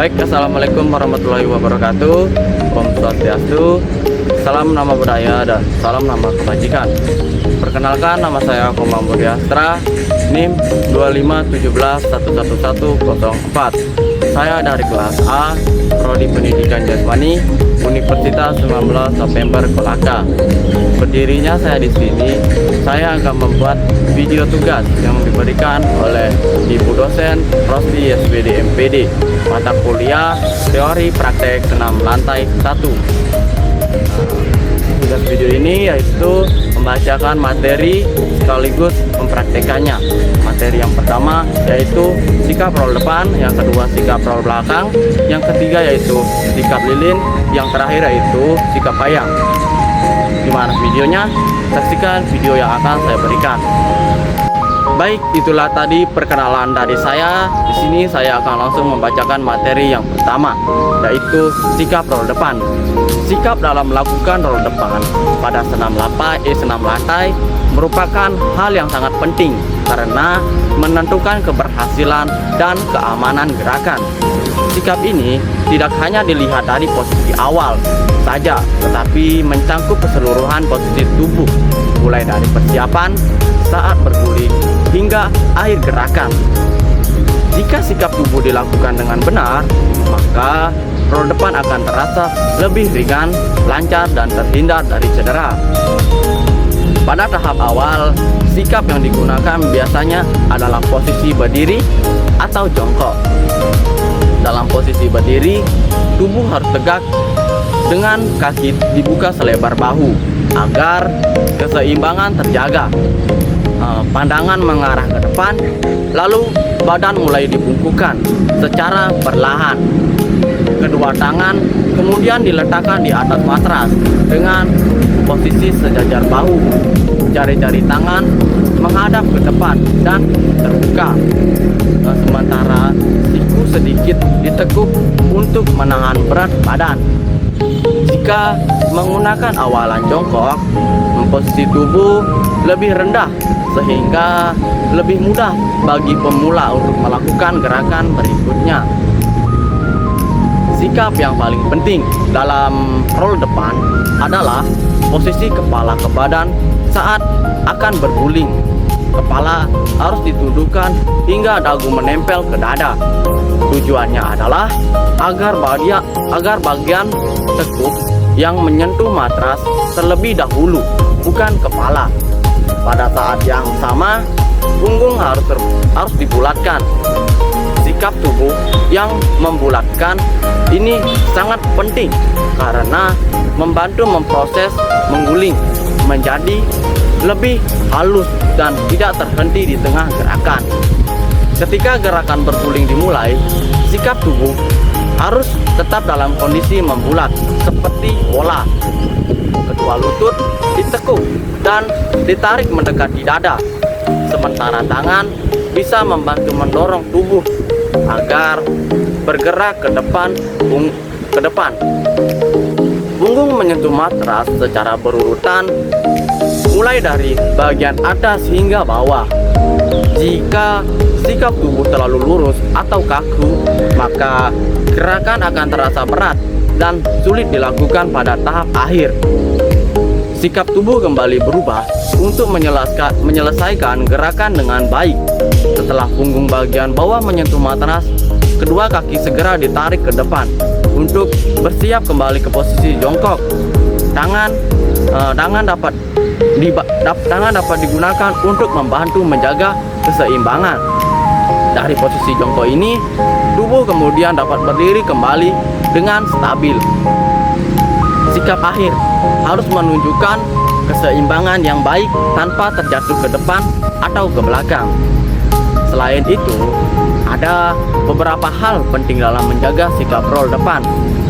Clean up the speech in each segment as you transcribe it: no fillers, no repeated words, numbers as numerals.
Baik, assalamualaikum warahmatullahi wabarakatuh. Om Swastiastu, salam nama budaya dan salam nama kebajikan. Perkenalkan, nama saya Komang Budiastra, NIM 251711104. Saya dari kelas A, Prodi Pendidikan Jasmani, Universitas 19 September Kolaka. Berdirinya saya di sini, saya akan membuat video tugas yang diberikan oleh Ibu dosen Rosli SPD MPD, mata kuliah teori praktek senam lantai 1. Tugas video ini yaitu membacakan materi sekaligus mempraktekannya. Materi yang pertama yaitu sikap roll depan, yang kedua sikap roll belakang, yang ketiga yaitu sikap lilin, yang terakhir yaitu sikap payang. Gimana videonya? Saksikan video yang akan saya berikan. Baik, itulah tadi perkenalan dari saya. Di sini saya akan langsung membacakan materi yang pertama, yaitu sikap roll depan. Sikap dalam melakukan roll depan pada senam lantai merupakan hal yang sangat penting karena menentukan keberhasilan dan keamanan gerakan. Sikap ini tidak hanya dilihat dari posisi awal saja, tetapi mencangkup keseluruhan posisi tubuh, mulai dari persiapan saat berguling hingga akhir gerakan. Jika sikap tubuh dilakukan dengan benar, maka roll depan akan terasa lebih ringan, lancar, dan terhindar dari cedera. Pada tahap awal, sikap yang digunakan biasanya adalah posisi berdiri atau jongkok. Dalam posisi berdiri, tubuh harus tegak dengan kaki dibuka selebar bahu agar keseimbangan terjaga. Pandangan mengarah ke depan, lalu badan mulai dibungkukkan secara perlahan. Kedua tangan kemudian diletakkan di atas matras dengan posisi sejajar bahu. Jari-jari tangan menghadap ke depan dan terbuka. Sementara siku sedikit ditekuk untuk menahan berat badan. Jika menggunakan awalan jongkok, posisi tubuh lebih rendah sehingga lebih mudah bagi pemula untuk melakukan gerakan berikutnya. Sikap yang paling penting dalam roll depan adalah posisi kepala ke badan saat akan berguling. Kepala harus ditundukkan hingga dagu menempel ke dada. Tujuannya adalah agar bagian tekuk yang menyentuh matras terlebih dahulu, bukan kepala. Pada saat yang sama, punggung harus dibulatkan. Sikap tubuh yang membulatkan ini sangat penting karena membantu memproses mengguling menjadi lebih halus dan tidak terhenti di tengah gerakan. Ketika gerakan berguling dimulai, sikap tubuh harus tetap dalam kondisi membulat seperti bola. Kedua lutut ditekuk dan ditarik mendekati dada. Sementara tangan bisa membantu mendorong tubuh agar bergerak ke depan. Punggung menyentuh matras secara berurutan mulai dari bagian atas hingga bawah. Jika sikap tubuh terlalu lurus atau kaku, maka gerakan akan terasa berat dan sulit dilakukan pada tahap akhir. Sikap tubuh kembali berubah untuk menyelesaikan gerakan dengan baik. Setelah punggung bagian bawah menyentuh matras, kedua kaki segera ditarik ke depan untuk bersiap kembali ke posisi jongkok. Tangan dapat digunakan untuk membantu menjaga keseimbangan. Dari posisi jongkok ini, tubuh kemudian dapat berdiri kembali dengan stabil. Sikap akhir harus menunjukkan keseimbangan yang baik tanpa terjatuh ke depan atau ke belakang. Selain itu, ada beberapa hal penting dalam menjaga sikap roll depan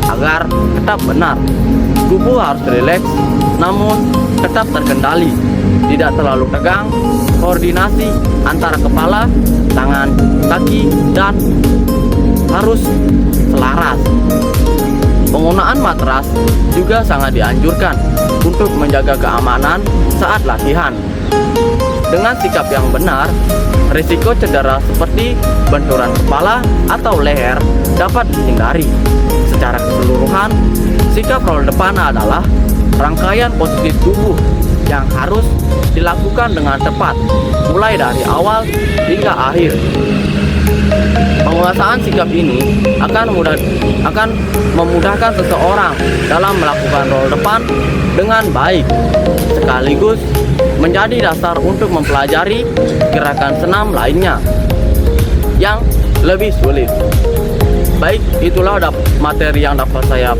agar tetap benar. Tubuh harus rileks namun tetap terkendali, tidak terlalu tegang. Koordinasi antara kepala, tangan, kaki, dan harus selaras. Penggunaan matras juga sangat dianjurkan untuk menjaga keamanan saat latihan. Dengan sikap yang benar, risiko cedera seperti benturan kepala atau leher dapat dihindari. Secara keseluruhan, sikap roll depan adalah rangkaian posisi tubuh yang harus dilakukan dengan tepat, mulai dari awal hingga akhir. Penguasaan sikap ini akan memudahkan seseorang dalam melakukan roll depan dengan baik, sekaligus menjadi dasar untuk mempelajari gerakan senam lainnya yang lebih sulit. Baik, itulah materi yang dapat saya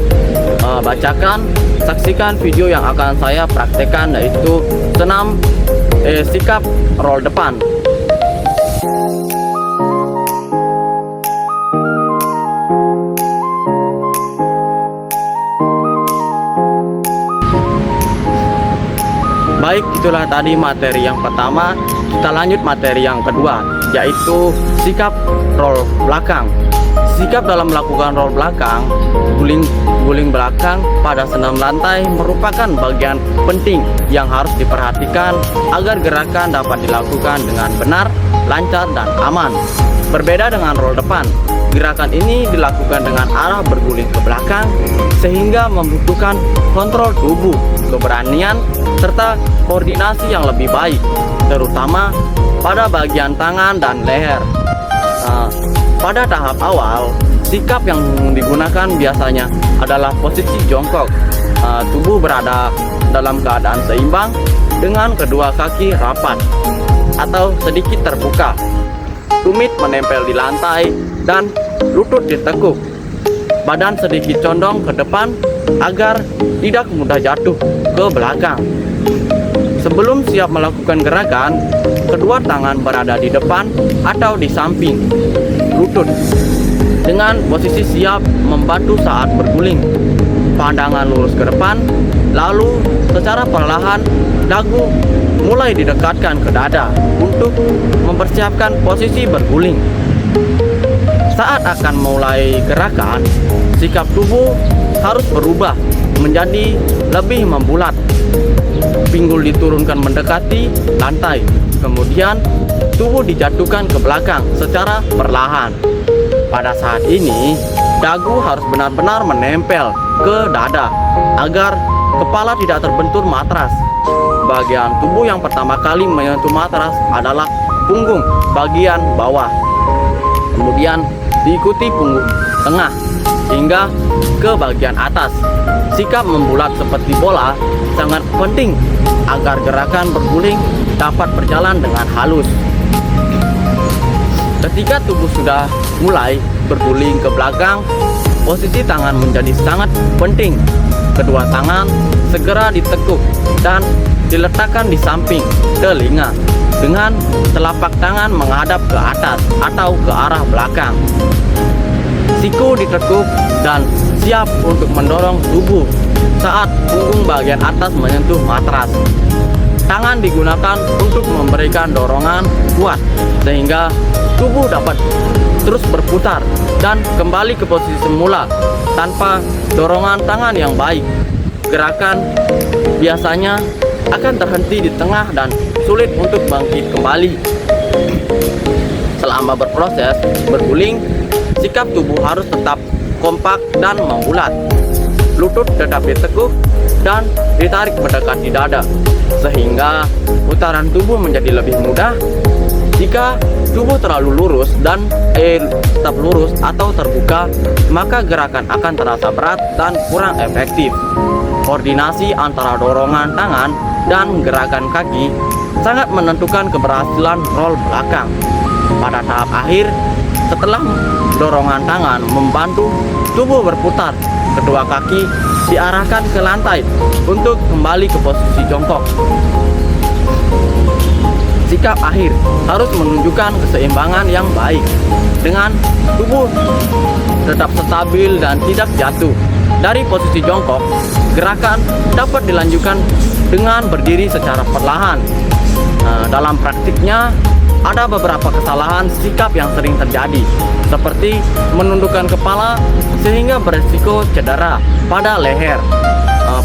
bacakan. Saksikan video yang akan saya praktekkan, yaitu senam sikap roll depan. Baik, itulah tadi materi yang pertama. Kita lanjut materi yang kedua, yaitu sikap roll belakang. Sikap dalam melakukan roll belakang, guling belakang pada senam lantai merupakan bagian penting yang harus diperhatikan agar gerakan dapat dilakukan dengan benar, lancar, dan aman. Berbeda dengan roll depan, gerakan ini dilakukan dengan arah berguling ke belakang sehingga membutuhkan kontrol tubuh, keberanian, serta koordinasi yang lebih baik, terutama pada bagian tangan dan leher. Pada tahap awal, sikap yang digunakan biasanya adalah posisi jongkok. Tubuh berada dalam keadaan seimbang dengan kedua kaki rapat atau sedikit terbuka. Tumit menempel di lantai dan lutut ditekuk. Badan sedikit condong ke depan agar tidak mudah jatuh ke belakang. Sebelum siap melakukan gerakan, kedua tangan berada di depan atau di samping lutut dengan posisi siap membantu saat berguling. Pandangan lurus ke depan, lalu secara perlahan dagu mulai didekatkan ke dada untuk mempersiapkan posisi berguling. Saat akan mulai gerakan, sikap tubuh harus berubah menjadi lebih membulat. Pinggul diturunkan mendekati lantai, kemudian tubuh dijatuhkan ke belakang secara perlahan. Pada saat ini, dagu harus benar-benar menempel ke dada agar kepala tidak terbentur matras. Bagian tubuh yang pertama kali menyentuh matras adalah punggung bagian bawah, kemudian diikuti punggung tengah hingga ke bagian atas. Sikap membulat seperti bola sangat penting agar gerakan berguling dapat berjalan dengan halus. Ketika tubuh sudah mulai berguling ke belakang, posisi tangan menjadi sangat penting. Kedua tangan segera ditekuk dan diletakkan di samping telinga dengan telapak tangan menghadap ke atas atau ke arah belakang. Siku ditekuk dan siap untuk mendorong tubuh saat punggung bagian atas menyentuh matras. Tangan digunakan untuk memberikan dorongan kuat sehingga tubuh dapat terus berputar dan kembali ke posisi semula tanpa dorongan tangan yang baik. Gerakan biasanya akan terhenti di tengah dan sulit untuk bangkit kembali. Selama berproses berguling, sikap tubuh harus tetap kompak dan membulat. Lutut tetap ditekuk dan ditarik mendekati dada, sehingga putaran tubuh menjadi lebih mudah. Jika tubuh terlalu lurus dan tetap lurus atau terbuka, maka gerakan akan terasa berat dan kurang efektif. Koordinasi antara dorongan tangan dan gerakan kaki sangat menentukan keberhasilan roll belakang. Pada tahap akhir, setelah dorongan tangan membantu tubuh berputar, kedua kaki diarahkan ke lantai untuk kembali ke posisi jongkok. Sikap akhir harus menunjukkan keseimbangan yang baik dengan tubuh tetap stabil dan tidak jatuh. Dari posisi jongkok, gerakan dapat dilanjutkan dengan berdiri secara perlahan. Dalam praktiknya, ada beberapa kesalahan sikap yang sering terjadi, seperti menundukkan kepala sehingga berisiko cedera pada leher,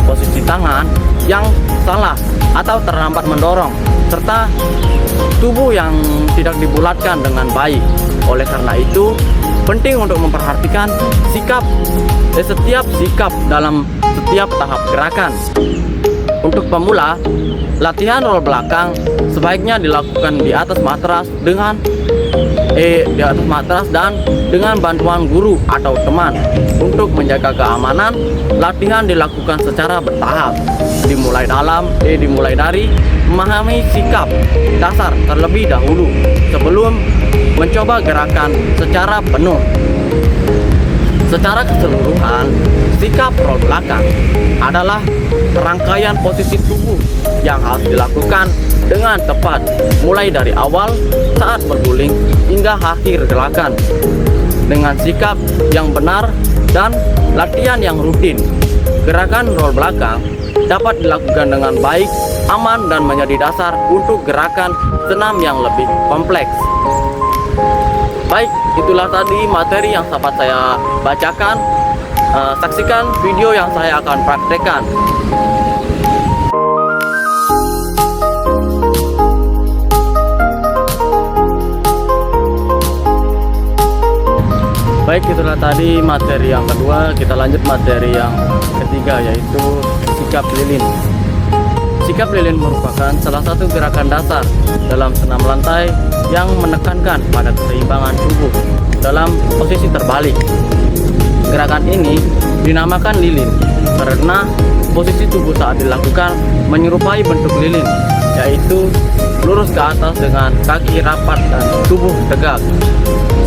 posisi tangan yang salah atau terlambat mendorong, serta tubuh yang tidak dibulatkan dengan baik. Oleh karena itu, penting untuk memperhatikan setiap sikap dalam setiap tahap gerakan. Untuk pemula, latihan roll belakang sebaiknya dilakukan di atas matras dan dengan bantuan guru atau teman. Untuk menjaga keamanan, latihan dilakukan secara bertahap. Dimulai dari memahami sikap dasar terlebih dahulu sebelum mencoba gerakan secara penuh. Secara keseluruhan, sikap roll belakang adalah rangkaian posisi tubuh yang harus dilakukan dengan tepat, mulai dari awal saat berguling hingga akhir gerakan. Dengan sikap yang benar dan latihan yang rutin, gerakan roll belakang dapat dilakukan dengan baik, aman, dan menjadi dasar untuk gerakan senam yang lebih kompleks. Baik, itulah tadi materi yang sempat saya bacakan. Saksikan video yang saya akan praktekkan. Baik, itulah tadi materi yang kedua. Kita lanjut materi yang ketiga, yaitu sikap lilin. Sikap lilin merupakan salah satu gerakan dasar dalam senam lantai yang menekankan pada keseimbangan tubuh dalam posisi terbalik. Gerakan ini dinamakan lilin karena posisi tubuh saat dilakukan menyerupai bentuk lilin, yaitu lurus ke atas dengan kaki rapat dan tubuh tegak.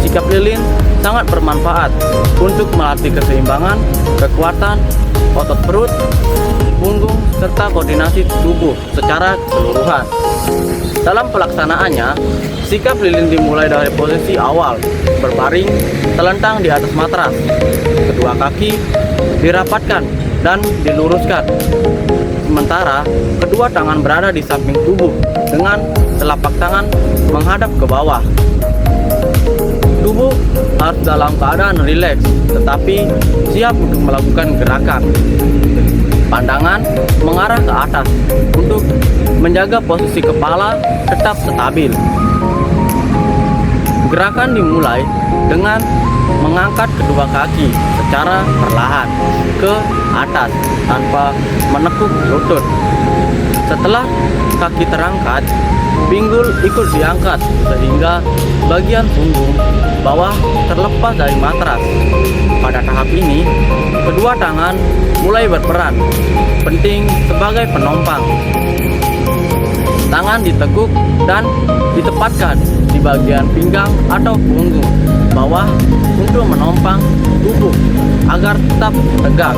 Sikap lilin sangat bermanfaat untuk melatih keseimbangan, kekuatan, otot perut, punggung, serta koordinasi tubuh secara keseluruhan. Dalam pelaksanaannya, sikap lilin dimulai dari posisi awal, berbaring, telentang di atas matras. Kedua kaki dirapatkan dan diluruskan. Sementara, kedua tangan berada di samping tubuh dengan telapak tangan menghadap ke bawah. Tubuh harus dalam keadaan rileks, tetapi siap untuk melakukan gerakan. Pandangan mengarah ke atas untuk menjaga posisi kepala tetap stabil. Gerakan dimulai dengan mengangkat kedua kaki secara perlahan ke atas tanpa menekuk lutut. Setelah kaki terangkat, pinggul ikut diangkat sehingga bagian punggung bawah terlepas dari matras. Pada tahap ini, kedua tangan mulai berperan penting sebagai penompang. Tangan ditekuk dan ditempatkan di bagian pinggang atau punggung bawah untuk menompang tubuh agar tetap tegak.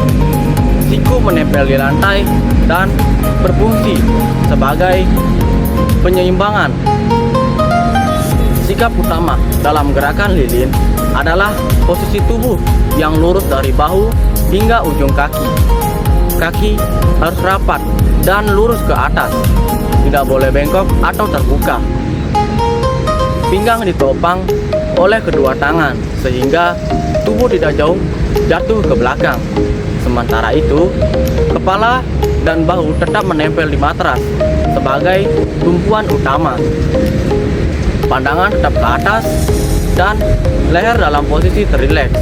Siku menempel di lantai dan berfungsi sebagai penyeimbangan. Sikap utama dalam gerakan lilin adalah posisi tubuh yang lurus dari bahu hingga ujung kaki. Kaki harus rapat dan lurus ke atas, tidak boleh bengkok atau terbuka. Pinggang ditopang oleh kedua tangan sehingga tubuh tidak jauh jatuh ke belakang. Sementara itu, kepala dan bahu tetap menempel di matras sebagai tumpuan utama. Pandangan tetap ke atas dan leher dalam posisi terileks,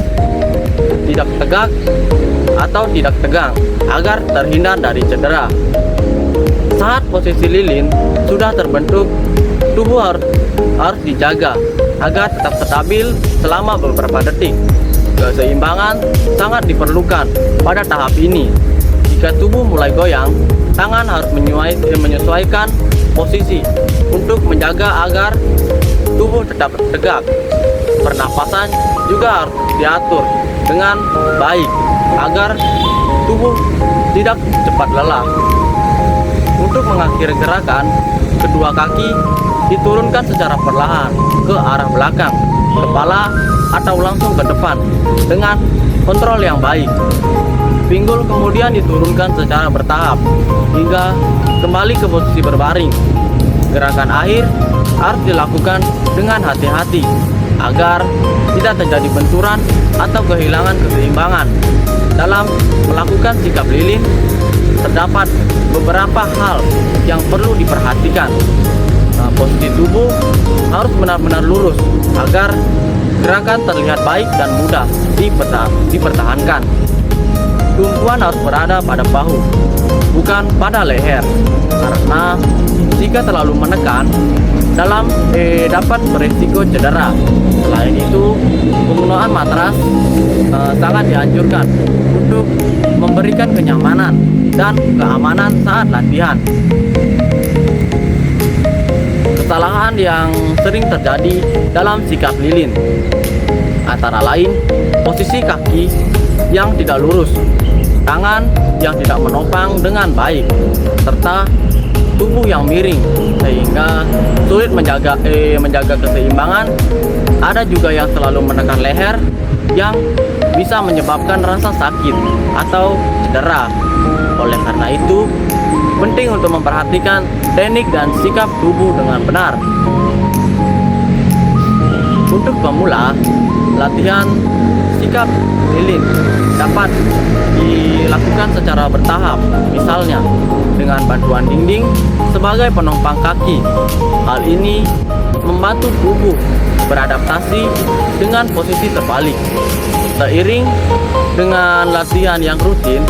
tidak tegak atau tidak tegang agar terhindar dari cedera. Saat posisi lilin sudah terbentuk, tubuh harus dijaga agar tetap stabil selama beberapa detik. Keseimbangan sangat diperlukan pada tahap ini. Jika tubuh mulai goyang, tangan harus menyesuaikan posisi untuk menjaga agar tubuh tetap tegak. Pernapasan juga harus diatur dengan baik agar tubuh tidak cepat lelah. Untuk mengakhiri gerakan, kedua kaki diturunkan secara perlahan ke arah belakang, kepala atau langsung ke depan dengan kontrol yang baik. Pinggul kemudian diturunkan secara bertahap hingga kembali ke posisi berbaring. Gerakan akhir harus dilakukan dengan hati-hati agar tidak terjadi benturan atau kehilangan keseimbangan. Dalam melakukan sikap lilin, terdapat beberapa hal yang perlu diperhatikan. Posisi tubuh harus benar-benar lurus agar gerakan terlihat baik dan mudah dipertahankan. Tumpuan harus berada pada bahu, bukan pada leher, karena jika terlalu menekan dapat berisiko cedera. Selain itu, penggunaan matras sangat dianjurkan untuk memberikan kenyamanan dan keamanan saat latihan. Kesalahan yang sering terjadi dalam sikap lilin antara lain posisi kaki yang tidak lurus, tangan yang tidak menopang dengan baik, serta tubuh yang miring sehingga sulit menjaga keseimbangan. Ada juga yang selalu menekan leher yang bisa menyebabkan rasa sakit atau cedera. Oleh karena itu, penting untuk memperhatikan teknik dan sikap tubuh dengan benar. Untuk pemula, latihan sikap lilin dapat dilakukan secara bertahap, misalnya dengan bantuan dinding sebagai penopang kaki. Hal ini membantu tubuh beradaptasi dengan posisi terbalik. Seiring dengan latihan yang rutin,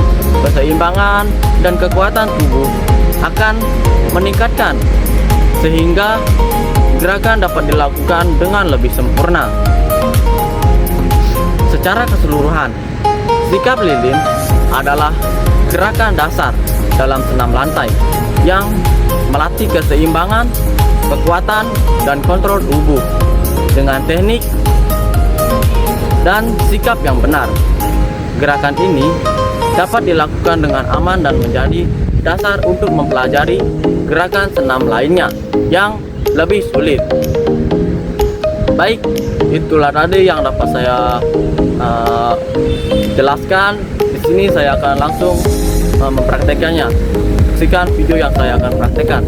keseimbangan dan kekuatan tubuh akan meningkatkan sehingga gerakan dapat dilakukan dengan lebih sempurna. Secara keseluruhan, sikap lilin adalah gerakan dasar dalam senam lantai yang melatih keseimbangan, kekuatan, dan kontrol tubuh dengan teknik dan sikap yang benar. Gerakan ini dapat dilakukan dengan aman dan menjadi dasar untuk mempelajari gerakan senam lainnya yang lebih sulit. Baik, itulah tadi yang dapat saya jelaskan. Di sini saya akan langsung mempraktekannya. Saksikan video yang saya akan praktekkan.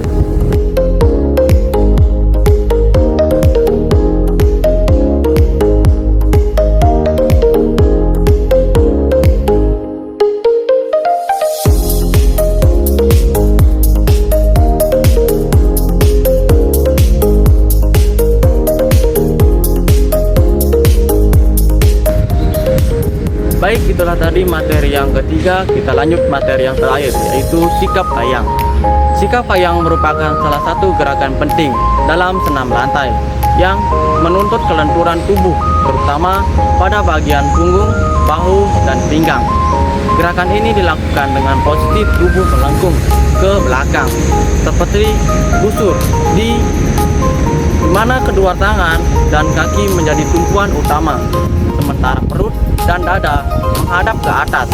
Baik, itulah tadi materi yang ketiga. Kita lanjut materi yang terakhir, yaitu sikap hayang. Sikap hayang merupakan salah satu gerakan penting dalam senam lantai yang menuntut kelenturan tubuh, terutama pada bagian punggung, bahu, dan pinggang. Gerakan ini dilakukan dengan posisi tubuh melengkung ke belakang, seperti busur, di mana kedua tangan dan kaki menjadi tumpuan utama, sementara perut dan dada menghadap ke atas.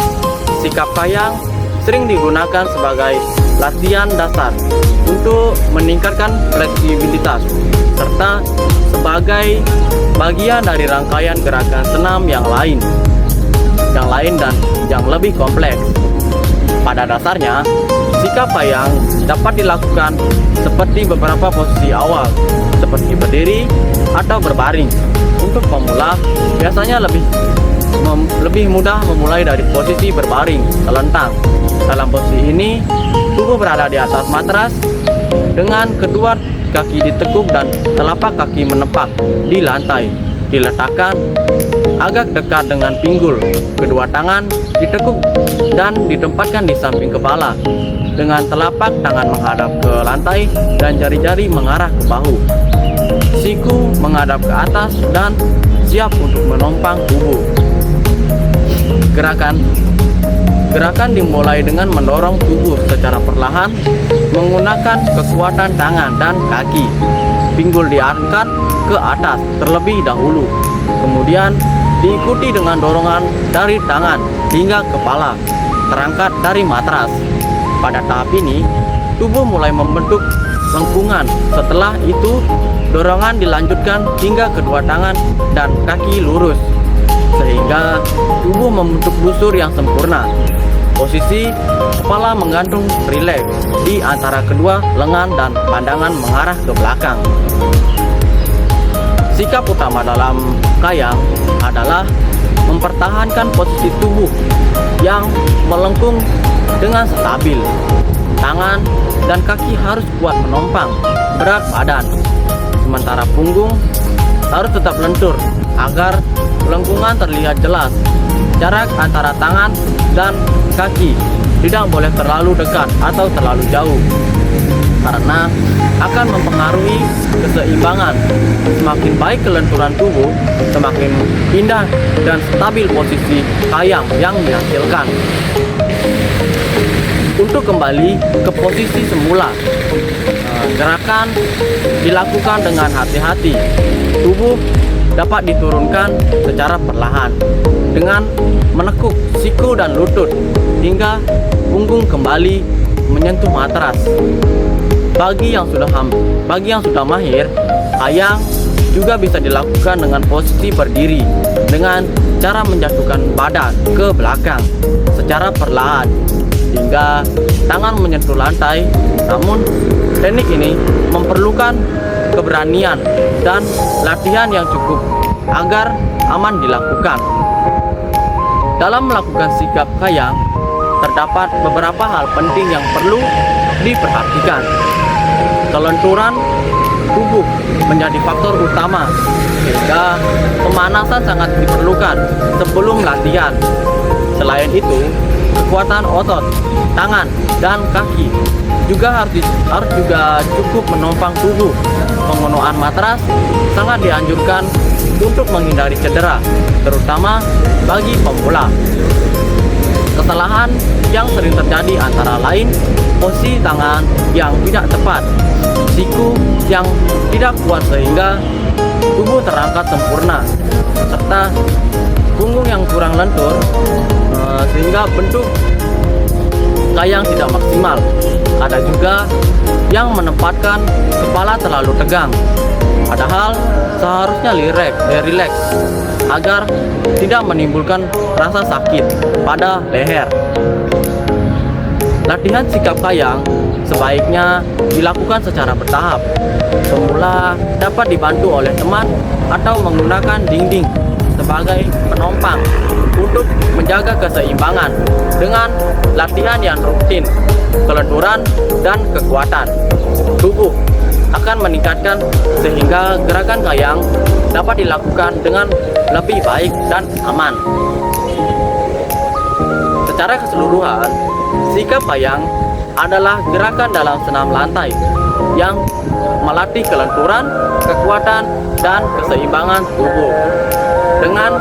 Sikap hayang sering digunakan sebagai latihan dasar untuk meningkatkan fleksibilitas serta sebagai bagian dari rangkaian gerakan senam yang lain dan yang lebih kompleks. Pada dasarnya, sikap hayang dapat dilakukan seperti beberapa posisi awal, seperti berdiri atau berbaring. Untuk pemula, biasanya lebih mudah memulai dari posisi berbaring telentang. Dalam posisi ini, tubuh berada di atas matras dengan kedua kaki ditekuk dan telapak kaki menepak di lantai. Diletakkan agak dekat dengan pinggul. Kedua tangan ditekuk dan ditempatkan di samping kepala dengan telapak tangan menghadap ke lantai dan jari-jari mengarah ke bahu. Siku menghadap ke atas dan siap untuk menompang tubuh. Gerakan dimulai dengan mendorong tubuh secara perlahan menggunakan kekuatan tangan dan kaki. Pinggul diangkat ke atas terlebih dahulu, kemudian diikuti dengan dorongan dari tangan hingga kepala terangkat dari matras. Pada tahap ini, tubuh mulai membentuk lengkungan. Setelah itu, dorongan dilanjutkan hingga kedua tangan dan kaki lurus, sehingga tubuh membentuk busur yang sempurna. Posisi kepala menggantung rileks di antara kedua lengan dan pandangan mengarah ke belakang. Sikap utama dalam kayang adalah mempertahankan posisi tubuh yang melengkung dengan stabil. Tangan dan kaki harus kuat menompang berat badan. sementara punggung harus tetap lentur agar lengkungan terlihat jelas. Jarak antara tangan dan kaki tidak boleh terlalu dekat atau terlalu jauh, karena akan mempengaruhi keseimbangan. Semakin baik kelenturan tubuh, semakin indah dan stabil posisi kayang yang dihasilkan. Untuk kembali ke posisi semula, gerakan dilakukan dengan hati-hati. Tubuh dapat diturunkan secara perlahan dengan menekuk siku dan lutut hingga punggung kembali menyentuh matras. Bagi yang sudah mahir, kayang juga bisa dilakukan dengan posisi berdiri dengan cara menjatuhkan badan ke belakang secara perlahan hingga tangan menyentuh lantai. Namun teknik ini memerlukan keberanian dan latihan yang cukup agar aman dilakukan. Dalam melakukan sikap kayang, terdapat beberapa hal penting yang perlu diperhatikan. Kelenturan tubuh menjadi faktor utama, sehingga pemanasan sangat diperlukan sebelum latihan. Selain itu, kekuatan otot, tangan, dan kaki juga harus juga cukup menopang tubuh. Penggunaan matras sangat dianjurkan untuk menghindari cedera, terutama bagi pemula. Kesalahan yang sering terjadi antara lain posisi tangan yang tidak tepat, siku yang tidak kuat sehingga tubuh terangkat sempurna, serta punggung yang kurang lentur sehingga bentuk kayang tidak maksimal. Ada juga yang menempatkan kepala terlalu tegang, padahal seharusnya rileks agar tidak menimbulkan rasa sakit pada leher. Latihan sikap kayang sebaiknya dilakukan secara bertahap. Pemula dapat dibantu oleh teman atau menggunakan dinding sebagai penopang untuk menjaga keseimbangan dengan latihan yang rutin. Kelenturan dan kekuatan tubuh akan meningkatkan sehingga gerakan kayang dapat dilakukan dengan lebih baik dan aman. Secara keseluruhan, sikap kayang adalah gerakan dalam senam lantai yang melatih kelenturan, kekuatan, dan keseimbangan tubuh. Dengan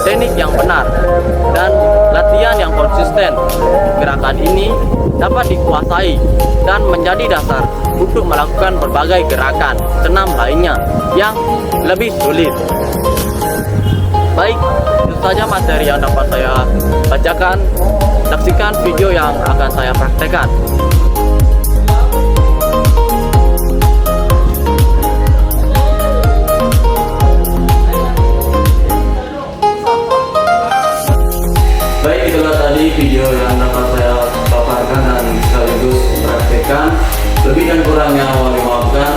teknik yang benar dan latihan yang konsisten, gerakan ini dapat dikuasai dan menjadi dasar untuk melakukan berbagai gerakan senam lainnya yang lebih sulit. Baik, itu saja materi yang dapat saya bacakan. Saksikan video yang akan saya praktekkan. Baik, itulah tadi video yang dapat saya paparkan dan sekaligus praktekkan. Lebih dan kurangnya mohon dimaafkan.